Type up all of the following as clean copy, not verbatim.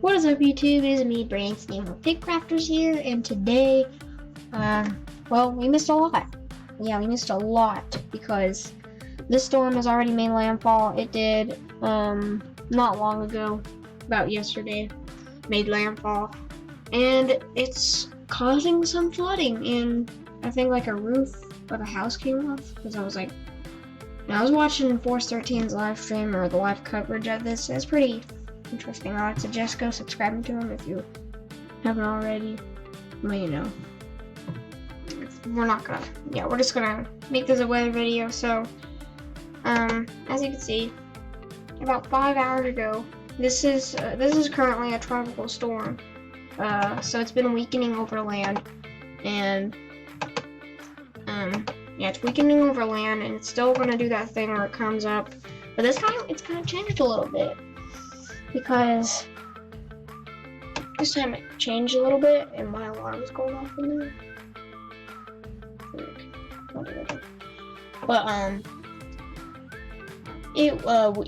What is up, YouTube? It is me, Brainstorm with Pigcrafters here, and today, well, we missed a lot. Yeah, we missed a lot because this storm has already made landfall. It did, not long ago, about yesterday, made landfall, and it's causing some flooding, and I think like a roof of a house came off, because I was watching Force 13's live stream, or the live coverage of this. It's pretty interesting. I would suggest go subscribing to him if you haven't already. But you know, we're just gonna make this a weather video. So, as you can see, about 5 hours ago, this is currently a tropical storm. So it's been weakening over land, and yeah, it's weakening over land, and it's still gonna do that thing where it comes up. But this time, it's kind of changed a little bit. Because this time it changed a little bit, and my alarm is going off in there. But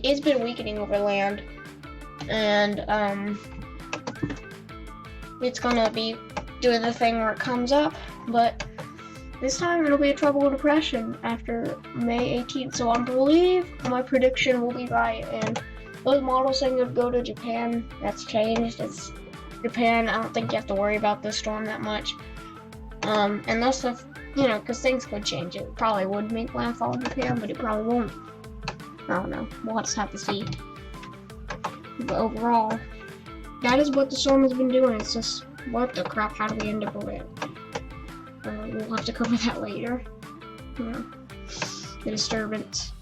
it's been weakening over land, and it's gonna be doing the thing where it comes up. But this time it'll be a tropical depression after May 18th. So I believe my prediction will be right, and those models saying they'd go to Japan, that's changed. It's Japan. I don't think you have to worry about this storm that much. And those stuff, you know, because things could change. It probably would make landfall in Japan, but it probably won't. I don't know. We'll just have to see. But overall, that is what the storm has been doing. It's just, what the crap, how do we end up with it? We'll have to cover that later. You know, the disturbance.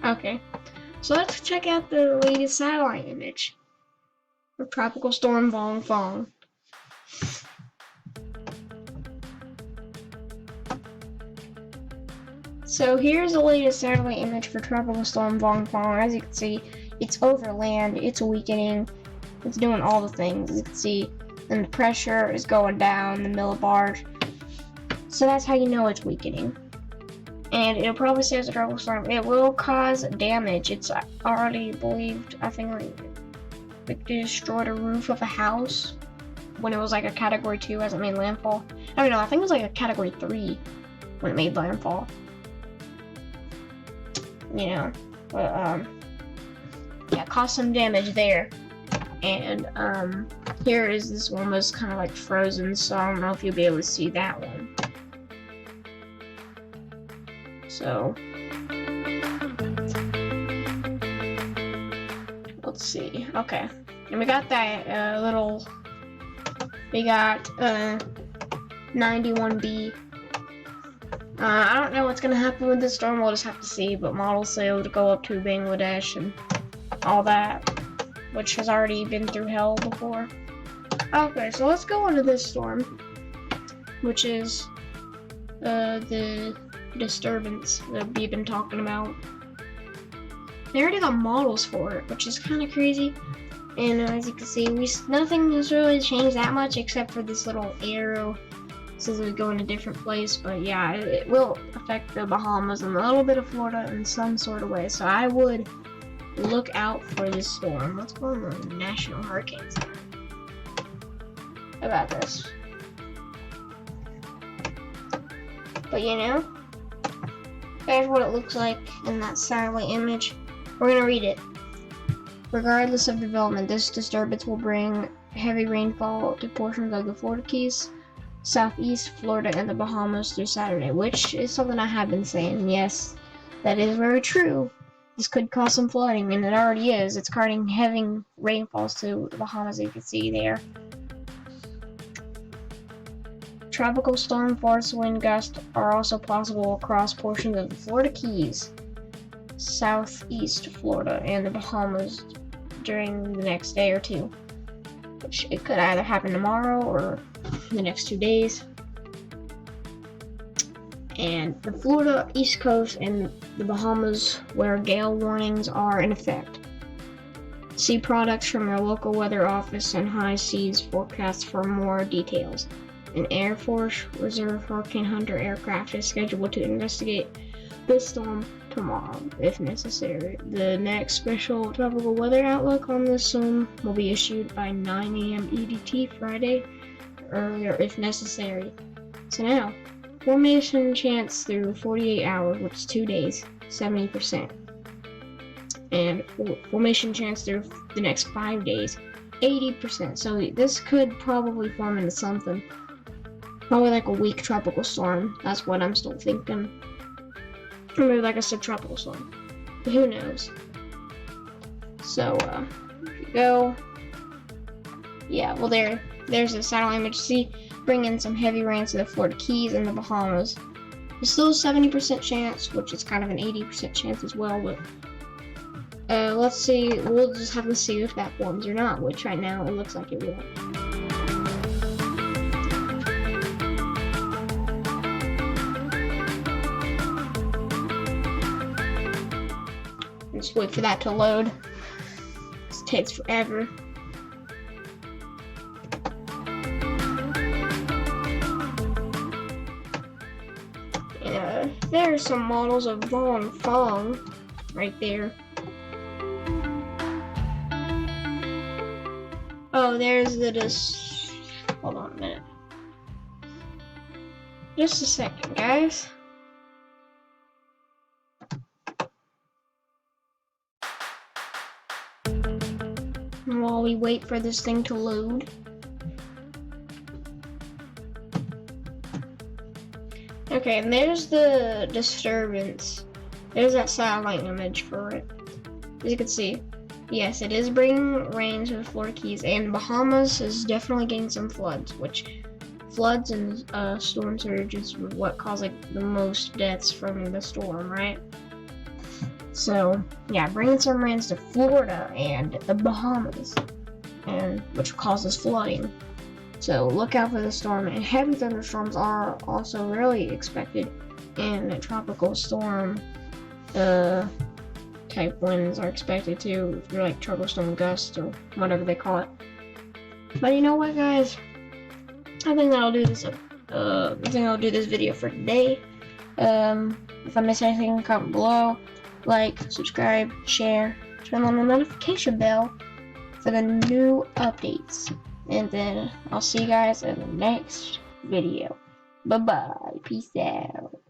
Okay, so let's check out the latest satellite image of Tropical Storm Vong-Fong. So here's the latest satellite image for Tropical Storm Vong-Fong. As you can see, it's over land, it's weakening, it's doing all the things. You can see, and the pressure is going down, the millibars. So that's how you know it's weakening. And it'll probably say it's a tropical storm. It will cause damage. It's already believed, I think, like destroyed a roof of a house when it was like a category 2 as it made landfall. I don't know, I think it was like a category 3 when it made landfall. You know, but yeah, caused some damage there. And here is this one was kind of like frozen, so I don't know if you'll be able to see that one. So, let's see. Okay, and we got that we got 91B. I don't know what's gonna happen with this storm. We'll just have to see. But models say it'll go up to Bangladesh and all that, which has already been through hell before. Okay, so let's go into this storm, which is the disturbance that we've been talking about. They already got models for it, which is kind of crazy. And as you can see, nothing has really changed that much except for this little arrow. It says we go in a different place, but yeah, it will affect the Bahamas and a little bit of Florida in some sort of way. So I would look out for this storm. Let's go on the National Hurricane Center. How about this? But you know, there's what it looks like in that satellite image. We're gonna read it. Regardless of development, this disturbance will bring heavy rainfall to portions of the Florida Keys, Southeast Florida, and the Bahamas through Saturday, which is something I have been saying. Yes, that is very true. This could cause some flooding, and it already is. It's causing heavy rainfalls to the Bahamas, as you can see there. Tropical storm force wind gusts are also possible across portions of the Florida Keys, Southeast Florida, and the Bahamas during the next day or two. Which it could either happen tomorrow or the next 2 days. And the Florida East Coast and the Bahamas, where gale warnings are in effect. See products from your local weather office and high seas forecast for more details. An Air Force Reserve Hurricane Hunter aircraft is scheduled to investigate the storm tomorrow, if necessary. The next special tropical weather outlook on the storm will be issued by 9 a.m. EDT Friday, earlier if necessary. So now, formation chance through 48 hours, which is 2 days, 70%. And formation chance through the next 5 days, 80%. So this could probably form into something. Probably like a weak tropical storm. That's what I'm still thinking. Or maybe like a subtropical storm. But who knows? So, here you go. Yeah, well there's a satellite image. See, bring in some heavy rains to the Florida Keys and the Bahamas. There's still a 70% chance, which is kind of an 80% chance as well, but let's see, we'll just have to see if that forms or not, which right now it looks like it will. Just wait for that to load. This takes forever. There are some models of Vong-Fong right there. Oh, there's the hold on a minute. Just a second, guys. While we wait for this thing to load. Okay, and there's the disturbance. There's that satellite image for it. As you can see, yes, it is bringing rain to the Florida Keys, and Bahamas is definitely getting some floods, which floods and storm surge is what caused like the most deaths from the storm, right? So yeah, bringing some rains to Florida and the Bahamas, and which causes flooding. So look out for the storm, and heavy thunderstorms are also rarely expected, and tropical storm type winds are expected too, if you're like tropical storm gusts or whatever they call it. But you know what, guys? I think that'll do this. I think I'll do this video for today. If I miss anything, comment below. Like, subscribe, share, turn on the notification bell for the new updates. And then I'll see you guys in the next video. Bye-bye. Peace out.